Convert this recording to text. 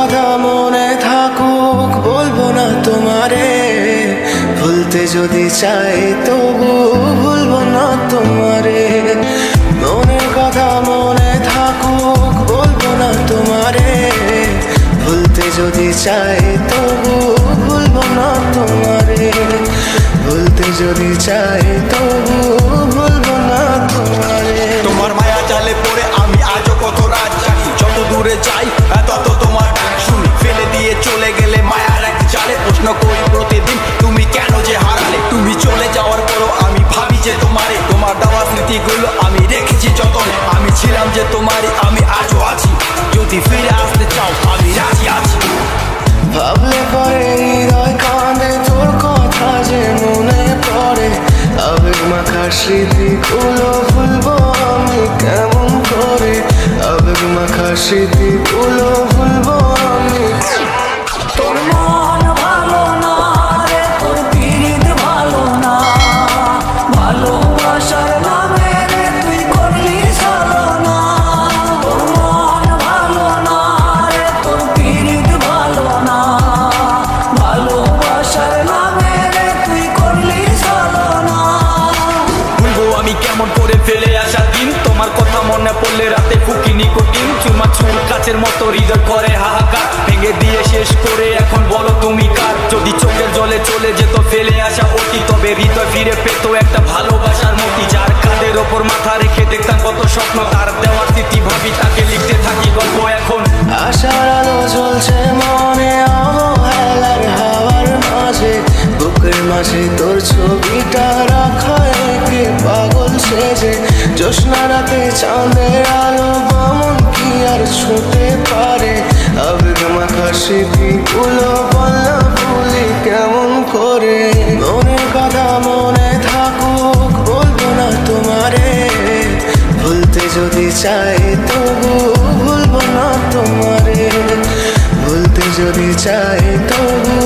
কথা মনে থাকুক বলবো না তোমারে, ভুলতে যদি চাই তবু ভুলবো না তোমারে। মনের কথা মনে থাকুক বলবো না তোমারে, ভুলতে যদি চাই তবু ভুলবো না তোমারে, ভুলতে যদি চাই তবু ভুলবো না তোমারে। তোমার মায়া জালে পড়ে আমি আজও কত রাত জাগি, যত দূরে যাই তত তোমার ডাক শুনি। ফেলে দিয়ে চলে গেলে মায়ার এক জালে, প্রশ্ন করি প্রতিদিন তুমি কেন যে হারালে। তুমি চলে যাওয়ার পরও আমি ভাবি যে তোমারে, তোমার দেওয়া স্মৃতিগুলো আমি রেখেছি যতনে। আমি ছিলাম যে তোমারই, আমি আজও আছি, যদি ফিরে আসতে চাও আমি রাজি আছি। ভাবলে পরে হৃদয় কাঁদে, তোর কথা যে মনে পড়ে। আবেগ মাখা স্মৃতিগুলো ভুলবো আমি কেমন করে, আবেগ মাখা স্মৃতিগুলো ভুলবো আমি। তোর মন ভালো না রে, তোর পীড়িত ভালো না, ভালোবাসার নামে রে তুই করলি ছলনা। তোর মন ভালো না রে, তোর পীড়িত ভালো না, ভালোবাসার নামে রে তুই করলি ছলনা। ভুলবো আমি কেমন করে ফেলে আসা দিন, তোমার কথা মনে পড়লে রাতে ফুকি নিকোটিন। চুরমা চুর কাচের মতো হৃদয় করে হাহাকার, ভেঙে দিয়ে শেষ করে এখন বলো তুমি কার। যদি চোখের জলে চলে যেত ফেলে আসা অতি, তবে হৃদয় ফিরে পেত একটা ভালোবাসার মতি। যার কাঁধের ওপর মাথা রেখে দেখতাম কত স্বপ্ন, তার দেওয়া স্মৃতি ভাবি তাকে লিখতে থাকি গল্প এখন। আশার আলো জ্বলছে মনে অবহেলার হাওয়ার মাঝে, বুকের মাঝে তোর ছবিটা রাখা একে পাগল সেজে। জ্যোৎস্না রাতে চাঁদের আলো বামন কি আর ছুঁতে পারে, আবেগ মাখা স্মৃতিগুলো বললা ভুলি কেমন করে। মনের কথা মনে থাকুক বলবো না তোমারে, ভুলতে যদি চাই তবু ভুলবো না তোমারে, ভুলতে যদি চাই তবু